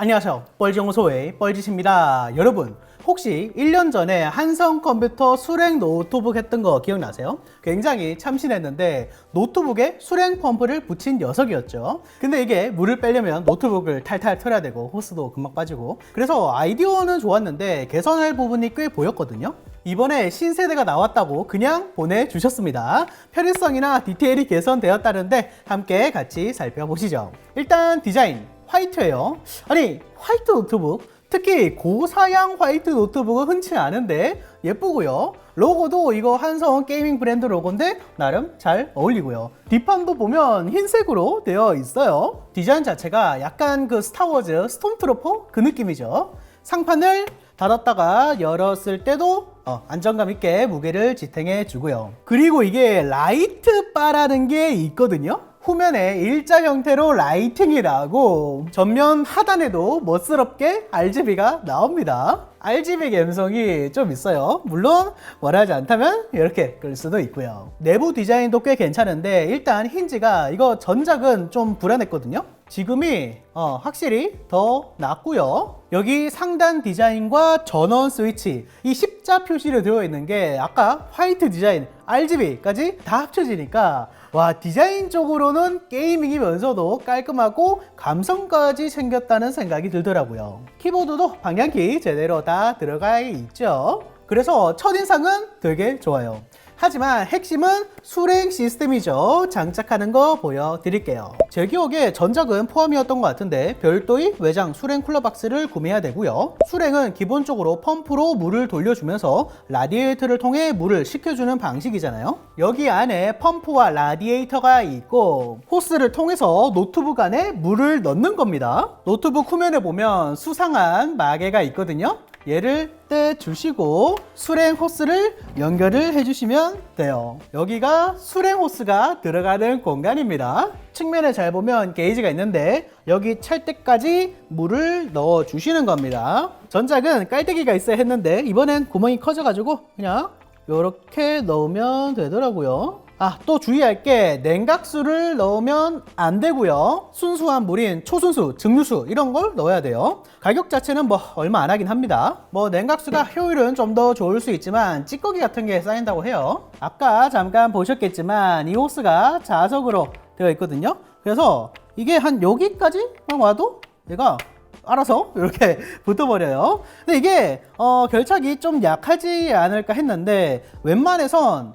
안녕하세요. 뻘지연구소의 뻘짓입니다. 여러분, 혹시 1년 전에 한성컴퓨터 수랭 노트북 했던 거 기억나세요? 굉장히 참신했는데 노트북에 수랭 펌프를 붙인 녀석이었죠. 근데 이게 물을 빼려면 노트북을 탈탈 털어야 되고 호스도 금방 빠지고, 그래서 아이디어는 좋았는데 개선할 부분이 꽤 보였거든요. 이번에 신세대가 나왔다고 그냥 보내주셨습니다. 편의성이나 디테일이 개선되었다는데 함께 같이 살펴보시죠. 일단 디자인 화이트예요. 아니, 화이트 노트북, 특히 고사양 화이트 노트북은 흔치 않은데 예쁘고요. 로고도 이거 한성 게이밍 브랜드 로고인데 나름 잘 어울리고요. 뒷판도 보면 흰색으로 되어 있어요. 디자인 자체가 약간 그 스타워즈 스톰트루퍼 그 느낌이죠. 상판을 닫았다가 열었을 때도 안정감 있게 무게를 지탱해 주고요. 그리고 이게 라이트 바라는 게 있거든요. 후면에 일자 형태로 라이팅이 나고 전면 하단에도 멋스럽게 RGB가 나옵니다. RGB 감성이 좀 있어요. 물론 원하지 않다면 이렇게 끌 수도 있고요. 내부 디자인도 꽤 괜찮은데 일단 힌지가 이거 전작은 좀 불안했거든요. 지금이 확실히 더 낫고요. 여기 상단 디자인과 전원 스위치, 이 십자 표시로 되어 있는 게 아까 화이트 디자인, RGB까지 다 합쳐지니까 와, 디자인적으로는 게이밍이면서도 깔끔하고 감성까지 챙겼다는 생각이 들더라고요. 키보드도 방향키 제대로 다 들어가 있죠. 그래서 첫인상은 되게 좋아요. 하지만 핵심은 수랭 시스템이죠. 장착하는 거 보여드릴게요. 제 기억에 전작은 포함이었던 것 같은데 별도의 외장 수랭 쿨러 박스를 구매해야 되고요. 수랭은 기본적으로 펌프로 물을 돌려주면서 라디에이터를 통해 물을 식혀주는 방식이잖아요. 여기 안에 펌프와 라디에이터가 있고 호스를 통해서 노트북 안에 물을 넣는 겁니다. 노트북 후면에 보면 수상한 마개가 있거든요. 얘를 떼주시고 수랭 호스를 연결을 해주시면 돼요. 여기가 수랭 호스가 들어가는 공간입니다. 측면에 잘 보면 게이지가 있는데 여기 찰 때까지 물을 넣어 주시는 겁니다. 전작은 깔때기가 있어야 했는데 이번엔 구멍이 커져가지고 그냥 이렇게 넣으면 되더라고요. 또 주의할 게 냉각수를 넣으면 안 되고요. 순수한 물인 초순수, 증류수 이런 걸 넣어야 돼요. 가격 자체는 뭐 얼마 안 하긴 합니다. 뭐 냉각수가 효율은 좀 더 좋을 수 있지만 찌꺼기 같은 게 쌓인다고 해요. 아까 잠깐 보셨겠지만 이 호스가 자석으로 되어 있거든요. 그래서 이게 한 여기까지만 와도 얘가 알아서 이렇게 붙어버려요. 근데 이게 결착이 좀 약하지 않을까 했는데 웬만해선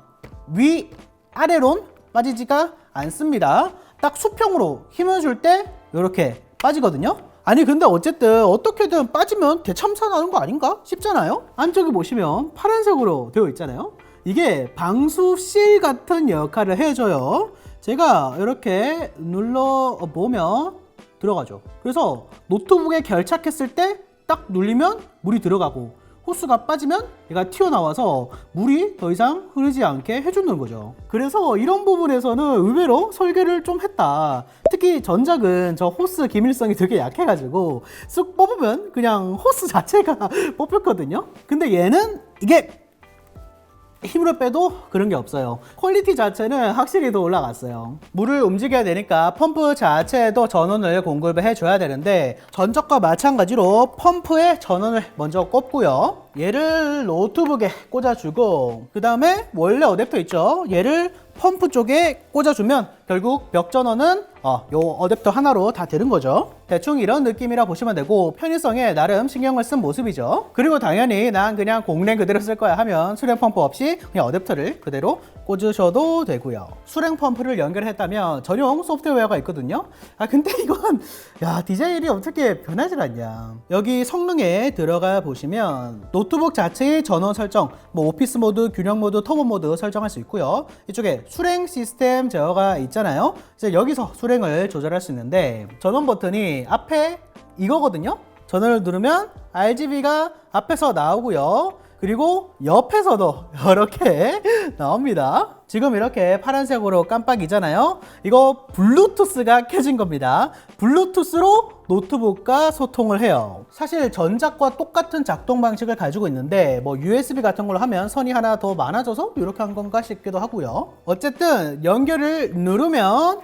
위 아래론 빠지지가 않습니다. 딱 수평으로 힘을 줄 때 이렇게 빠지거든요. 아니 근데 어쨌든 어떻게든 빠지면 대참사 나는 거 아닌가 싶잖아요. 안쪽에 보시면 파란색으로 되어 있잖아요. 이게 방수실 같은 역할을 해줘요. 제가 이렇게 눌러보면 들어가죠. 그래서 노트북에 결착했을 때 딱 눌리면 물이 들어가고 호스가 빠지면 얘가 튀어나와서 물이 더 이상 흐르지 않게 해주는 거죠. 그래서 이런 부분에서는 의외로 설계를 좀 했다. 특히 전작은 저 호스 기밀성이 되게 약해가지고 쓱 뽑으면 그냥 호스 자체가 뽑혔거든요. 근데 얘는 이게 힘으로 빼도 그런 게 없어요. 퀄리티 자체는 확실히 더 올라갔어요. 물을 움직여야 되니까 펌프 자체에도 전원을 공급을 해줘야 되는데 전적과 마찬가지로 펌프에 전원을 먼저 꼽고요. 얘를 노트북에 꽂아주고 그 다음에 원래 어댑터 있죠? 얘를 펌프 쪽에 꽂아주면 결국 벽 전원은 요 어댑터 하나로 다 되는 거죠. 대충 이런 느낌이라 보시면 되고 편의성에 나름 신경을 쓴 모습이죠. 그리고 당연히 난 그냥 공랭 그대로 쓸 거야 하면 수랭 펌프 없이 그냥 어댑터를 그대로 꽂으셔도 되고요. 수랭 펌프를 연결했다면 전용 소프트웨어가 있거든요. 근데 이건 디자인이 어떻게 변하질 않냐. 여기 성능에 들어가 보시면 노트북 자체의 전원 설정, 뭐 오피스 모드, 균형 모드, 터보 모드 설정할 수 있고요. 이쪽에 수랭 시스템 제어가 있잖아요. 이제 여기서 수랭을 조절할 수 있는데 전원 버튼이 앞에 이거거든요. 전원을 누르면 RGB가 앞에서 나오고요. 그리고 옆에서도 이렇게 나옵니다. 지금 이렇게 파란색으로 깜빡이잖아요. 이거 블루투스가 켜진 겁니다. 블루투스로 노트북과 소통을 해요. 사실 전작과 똑같은 작동 방식을 가지고 있는데 뭐 USB 같은 걸로 하면 선이 하나 더 많아져서 이렇게 한 건가 싶기도 하고요. 어쨌든 연결을 누르면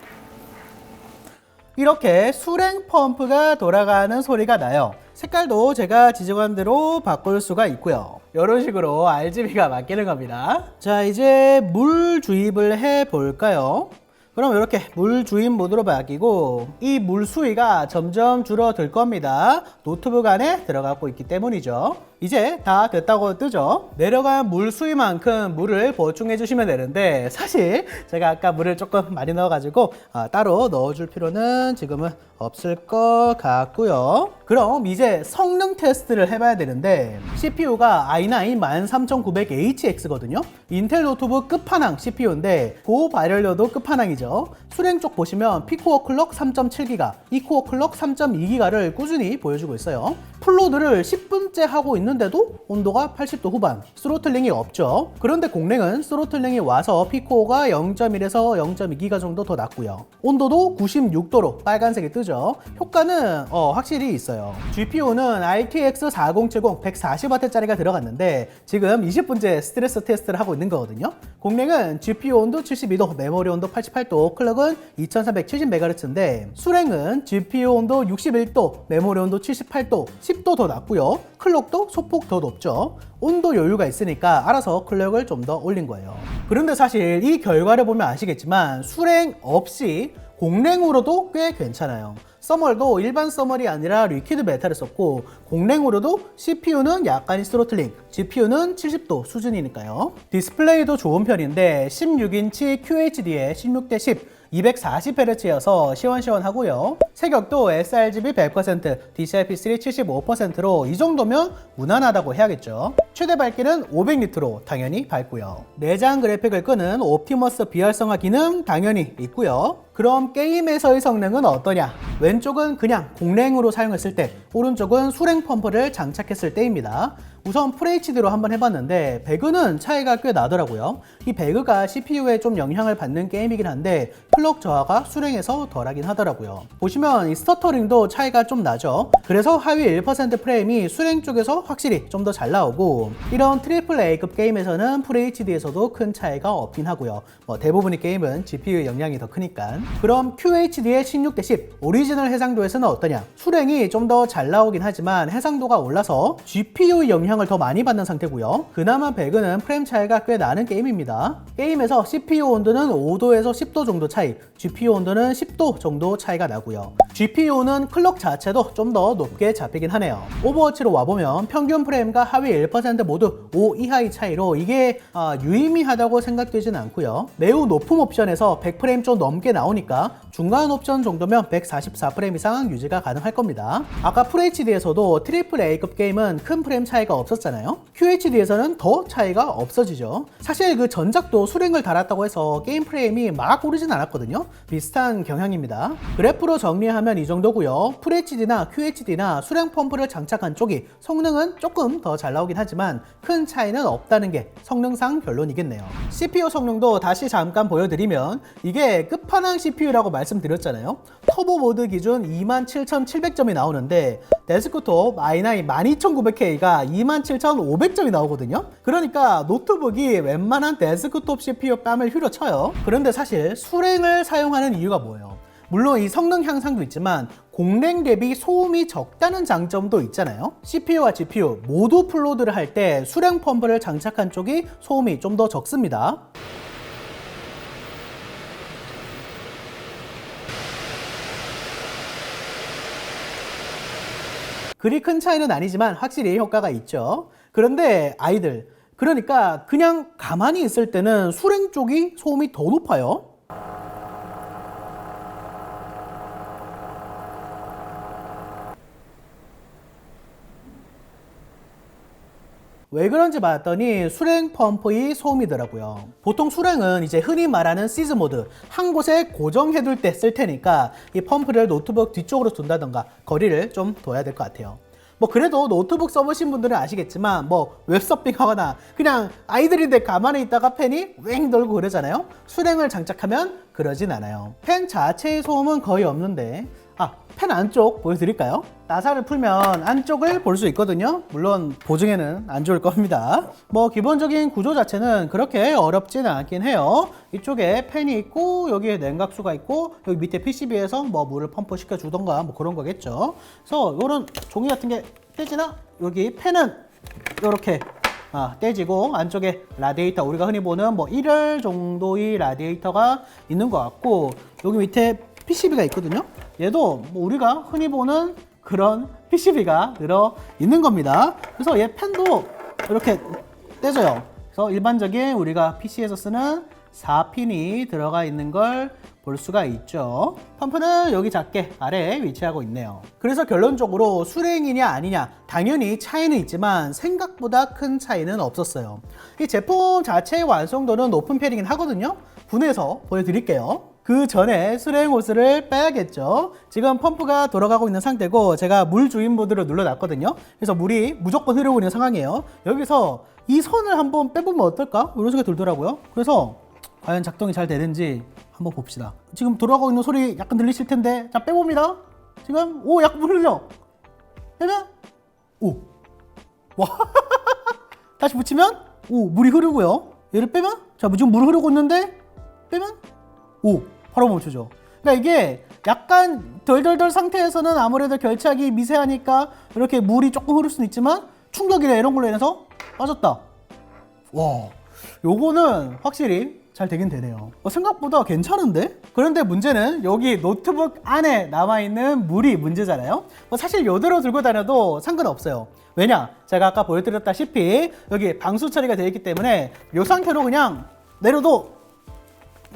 이렇게 수랭 펌프가 돌아가는 소리가 나요. 색깔도 제가 지정한 대로 바꿀 수가 있고요. 이런 식으로 RGB가 바뀌는 겁니다. 자, 이제 물 주입을 해 볼까요? 그럼 이렇게 물 주입 모드로 바뀌고 이 물 수위가 점점 줄어들 겁니다. 노트북 안에 들어가고 있기 때문이죠. 이제 다 됐다고 뜨죠. 내려간 물 수위만큼 물을 보충해 주시면 되는데 사실 제가 아까 물을 조금 많이 넣어가지고 따로 넣어줄 필요는 지금은 없을 것 같고요. 그럼 이제 성능 테스트를 해봐야 되는데 CPU가 i9 13900HX거든요. 인텔 노트북 끝판왕 CPU인데 고발열료도 끝판왕이죠. 수랭 쪽 보시면 P코어 클럭 3.7기가, E코어 클럭 3.2기가를 꾸준히 보여주고 있어요. 풀로드를 10분째 하고 있는데도 온도가 80도 후반, 스로틀링이 없죠. 그런데 공랭은 스로틀링이 와서 P코어가 0.1에서 0.2기가 정도 더 낮고요. 온도도 96도로 빨간색이 뜨죠. 효과는 확실히 있어요. GPU는 RTX 4070 140W짜리가 들어갔는데 지금 20분째 스트레스 테스트를 하고 있는 거거든요. 공랭은 GPU 온도 72도, 메모리 온도 88도, 클럭은 2370MHz인데 수랭은 GPU 온도 61도, 메모리 온도 78도, 10도 더 낮고요. 클럭도 소폭 더 높죠. 온도 여유가 있으니까 알아서 클럭을 좀 더 올린 거예요. 그런데 사실 이 결과를 보면 아시겠지만 수랭 없이 공랭으로도 꽤 괜찮아요. 서멀도 일반 서멀이 아니라 리퀴드 메탈을 썼고 공랭으로도 CPU는 약간의 스로틀링, GPU는 70도 수준이니까요. 디스플레이도 좋은 편인데 16인치 QHD에 16:10 240Hz여서 시원시원하고요. 색역도 sRGB 100%, DCI-P3 75%로 이 정도면 무난하다고 해야겠죠. 최대 밝기는 500니트로 당연히 밝고요. 내장 그래픽을 끄는 옵티머스 비활성화 기능 당연히 있고요. 그럼 게임에서의 성능은 어떠냐? 왼쪽은 그냥 공랭으로 사용했을 때, 오른쪽은 수랭 펌프를 장착했을 때입니다. 우선 FHD로 한번 해봤는데 배그는 차이가 꽤 나더라고요. 이 배그가 CPU에 좀 영향을 받는 게임이긴 한데 클럭 저하가 수랭에서 덜하긴 하더라고요. 보시면 이 스터터링도 차이가 좀 나죠. 그래서 하위 1% 프레임이 수랭 쪽에서 확실히 좀 더 잘 나오고 이런 AAA급 게임에서는 FHD에서도 큰 차이가 없긴 하고요. 대부분의 게임은 GPU의 영향이 더 크니까. 그럼 QHD의 16:10 오리지널 해상도에서는 어떠냐? 수랭이 좀 더 잘 나오긴 하지만 해상도가 올라서 GPU의 영향을 더 많이 받는 상태고요. 그나마 배그는 프레임 차이가 꽤 나는 게임입니다. 게임에서 CPU 온도는 5도에서 10도 정도 차이, GPU 온도는 10도 정도 차이가 나고요. GPU는 클럭 자체도 좀 더 높게 잡히긴 하네요. 오버워치로 와보면 평균 프레임과 하위 1% 모두 5 이하의 차이로 이게 유의미하다고 생각되진 않고요. 매우 높은 옵션에서 100프레임 좀 넘게 나오니까 중간 옵션 정도면 144프레임 이상 유지가 가능할 겁니다. 아까 FHD에서도 AAA급 게임은 큰 프레임 차이가 없었잖아요. QHD에서는 더 차이가 없어지죠. 사실 그 전작도 수랭을 달았다고 해서 게임 프레임이 막 오르진 않았거든요. 비슷한 경향입니다. 그래프로 정리하면 이 정도고요. FHD나 QHD나 수랭 펌프를 장착한 쪽이 성능은 조금 더 잘 나오긴 하지만 큰 차이는 없다는 게 성능상 결론이겠네요. CPU 성능도 다시 잠깐 보여드리면 이게 끝판왕 CPU라고 말씀드렸잖아요. 터보 모드 기준 27700점이 나오는데 데스크톱 i9 12900K가 27500점이 나오거든요. 그러니까 노트북이 웬만한 데스크톱 CPU 뺨을 휘려쳐요. 그런데 사실 수랭을 사용하는 이유가 뭐예요? 물론 이 성능 향상도 있지만 공랭 대비 소음이 적다는 장점도 있잖아요. CPU와 GPU 모두 풀로드를 할 때 수랭 펌프를 장착한 쪽이 소음이 좀 더 적습니다. 그리 큰 차이는 아니지만 확실히 효과가 있죠. 그런데 아이들, 그러니까 그냥 가만히 있을 때는 수랭 쪽이 소음이 더 높아요. 왜 그런지 봤더니 수랭 펌프의 소음이더라고요. 보통 수랭은 이제 흔히 말하는 시즈 모드, 한 곳에 고정해둘 때 쓸 테니까 이 펌프를 노트북 뒤쪽으로 둔다던가 거리를 좀 둬야 될 것 같아요. 그래도 노트북 써보신 분들은 아시겠지만 웹서핑 하거나 그냥 아이들인데 가만히 있다가 팬이 왱 돌고 그러잖아요. 수랭을 장착하면 그러진 않아요. 팬 자체의 소음은 거의 없는데 펜 안쪽 보여드릴까요? 나사를 풀면 안쪽을 볼 수 있거든요. 물론 보증에는 안 좋을 겁니다. 뭐 기본적인 구조 자체는 그렇게 어렵지는 않긴 해요. 이쪽에 펜이 있고 여기에 냉각수가 있고 여기 밑에 PCB에서 뭐 물을 펌프 시켜 주던가 뭐 그런 거겠죠. 그래서 이런 종이 같은 게 떼지나 여기 펜은 이렇게 떼지고 안쪽에 라디에이터, 우리가 흔히 보는 뭐 1열 정도의 라디에이터가 있는 것 같고 여기 밑에 PCB가 있거든요. 얘도 뭐 우리가 흔히 보는 그런 PCB가 들어 있는 겁니다. 그래서 얘 펜도 이렇게 떼져요. 그래서 일반적인 우리가 PC에서 쓰는 4핀이 들어가 있는 걸 볼 수가 있죠. 펌프는 여기 작게 아래에 위치하고 있네요. 그래서 결론적으로 수랭이냐 아니냐 당연히 차이는 있지만 생각보다 큰 차이는 없었어요. 이 제품 자체의 완성도는 높은 편이긴 하거든요. 분해서 보여드릴게요. 그 전에 수랭 호스를 빼야겠죠. 지금 펌프가 돌아가고 있는 상태고 제가 물 주인 모드를 눌러놨거든요. 그래서 물이 무조건 흐르고 있는 상황이에요. 여기서 이 선을 한번 빼보면 어떨까? 이런 생각이 들더라고요. 그래서 과연 작동이 잘 되는지 한번 봅시다. 지금 돌아가고 있는 소리 약간 들리실 텐데, 자 빼봅니다. 지금 약간 물 흘려. 빼면 와 다시 붙이면 물이 흐르고요. 얘를 빼면 지금 물 흐르고 있는데 빼면 바로 멈추죠. 그러니까 이게 약간 덜덜덜 상태에서는 아무래도 결착이 미세하니까 이렇게 물이 조금 흐를 수는 있지만 충격이나 이런 걸로 인해서 빠졌다. 와, 요거는 확실히 잘 되긴 되네요. 생각보다 괜찮은데? 그런데 문제는 여기 노트북 안에 남아있는 물이 문제잖아요. 사실 이대로 들고 다녀도 상관없어요. 왜냐? 제가 아까 보여드렸다시피 여기 방수 처리가 되어 있기 때문에 이 상태로 그냥 내려도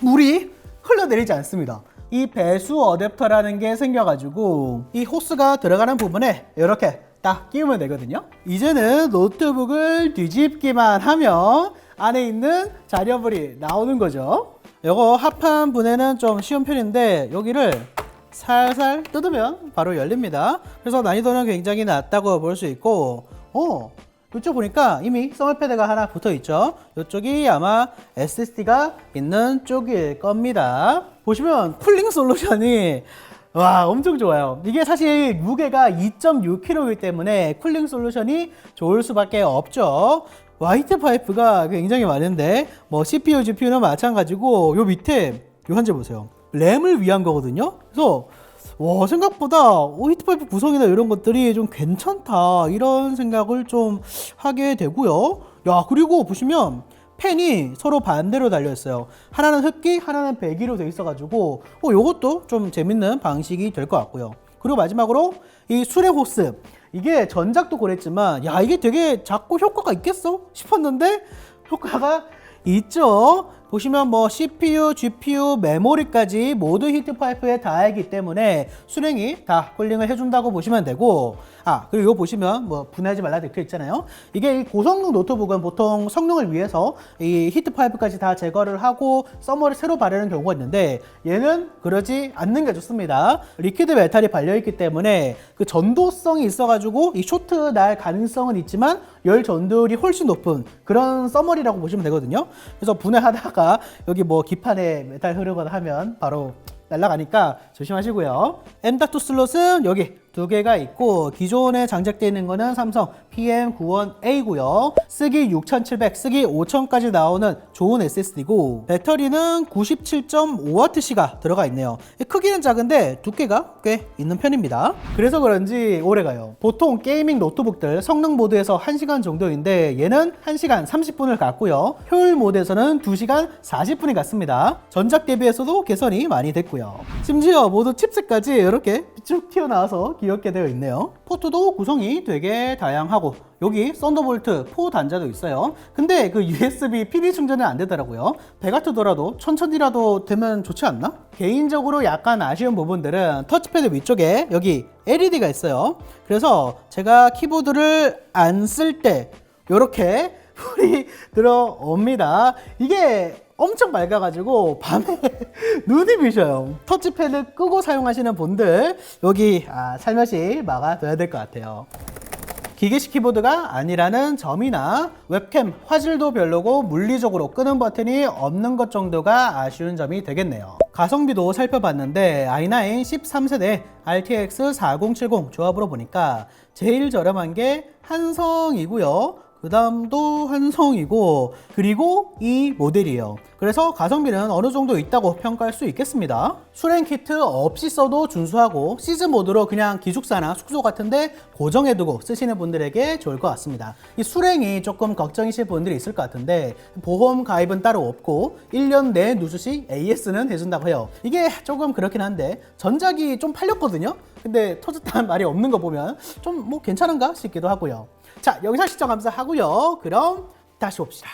물이 흘러내리지 않습니다. 이 배수 어댑터라는 게 생겨가지고 이 호스가 들어가는 부분에 이렇게 딱 끼우면 되거든요. 이제는 노트북을 뒤집기만 하면 안에 있는 자료물이 나오는 거죠. 이거 합판 분해는 좀 쉬운 편인데 여기를 살살 뜯으면 바로 열립니다. 그래서 난이도는 굉장히 낮다고 볼 수 있고 이쪽 보니까 이미 서멀패드가 하나 붙어 있죠. 이쪽이 아마 SSD가 있는 쪽일 겁니다. 보시면 쿨링 솔루션이 와 엄청 좋아요. 이게 사실 무게가 2.6kg이기 때문에 쿨링 솔루션이 좋을 수밖에 없죠. 화이트 파이프가 굉장히 많은데 뭐 CPU, GPU는 마찬가지고 요 밑에 요 한재 보세요. 램을 위한 거거든요. 그래서 와 생각보다 히트파이프 구성이나 이런 것들이 좀 괜찮다 이런 생각을 좀 하게 되고요. 야 그리고 보시면 펜이 서로 반대로 달려 있어요. 하나는 흡기, 하나는 배기로 되어 있어 가지고 요것도 좀 재밌는 방식이 될 것 같고요. 그리고 마지막으로 이 수레 호스, 이게 전작도 그랬지만 야 이게 되게 작고 효과가 있겠어 싶었는데 효과가 있죠. 보시면 뭐 CPU, GPU, 메모리까지 모두 히트파이프에 닿아있기 때문에 수랭이 다 쿨링을 해준다고 보시면 되고, 그리고 이거 보시면 뭐 분해하지 말라 되어 있잖아요. 이게 이 고성능 노트북은 보통 성능을 위해서 이 히트파이프까지 다 제거를 하고 서머를 새로 바르는 경우가 있는데 얘는 그러지 않는 게 좋습니다. 리퀴드 메탈이 발려있기 때문에 그 전도성이 있어가지고 이 쇼트 날 가능성은 있지만 열 전도율이 훨씬 높은 그런 서머리라고 보시면 되거든요. 그래서 분해하다가 여기 뭐 기판에 메탈 흐르거나 하면 바로 날아가니까 조심하시고요. M.2 슬롯은 여기 두 개가 있고 기존에 장착되어 있는 거는 삼성 PM91A고요. 쓰기 6700, 쓰기 5000까지 나오는 좋은 SSD고 배터리는 97.5W가 들어가 있네요. 크기는 작은데 두께가 꽤 있는 편입니다. 그래서 그런지 오래가요. 보통 게이밍 노트북들 성능 모드에서 1시간 정도인데 얘는 1시간 30분을 갔고요. 효율 모드에서는 2시간 40분이 갔습니다. 전작 대비해서도 개선이 많이 됐고요. 심지어 모두 칩셋까지 이렇게 쭉 튀어나와서 귀엽게 되어 있네요. 포트도 구성이 되게 다양하고 여기 썬더볼트 4 단자도 있어요. 근데 그 USB PD 충전은 안 되더라고요. 배 같으더라도 천천히라도 되면 좋지 않나? 개인적으로 약간 아쉬운 부분들은 터치패드 위쪽에 여기 LED가 있어요. 그래서 제가 키보드를 안 쓸 때 이렇게 불이 들어옵니다. 이게 엄청 맑아가지고 밤에 눈이 비셔요. 터치패드 끄고 사용하시는 분들 여기 살며시 막아둬야 될 것 같아요. 기계식 키보드가 아니라는 점이나 웹캠 화질도 별로고 물리적으로 끄는 버튼이 없는 것 정도가 아쉬운 점이 되겠네요. 가성비도 살펴봤는데 i9 13세대 RTX 4070 조합으로 보니까 제일 저렴한 게 한성이고요. 그 다음도 한성이고 그리고 이 모델이에요. 그래서 가성비는 어느 정도 있다고 평가할 수 있겠습니다. 수랭 키트 없이 써도 준수하고 시즌 모드로 그냥 기숙사나 숙소 같은데 고정해두고 쓰시는 분들에게 좋을 것 같습니다. 이 수랭이 조금 걱정이실 분들이 있을 것 같은데 보험 가입은 따로 없고 1년 내 누수 시 AS는 해준다고 해요. 이게 조금 그렇긴 한데 전작이 좀 팔렸거든요. 근데 터졌다는 말이 없는 거 보면 좀 뭐 괜찮은가 싶기도 하고요. 자, 영상 시청 감사하고요. 그럼 다시 봅시다.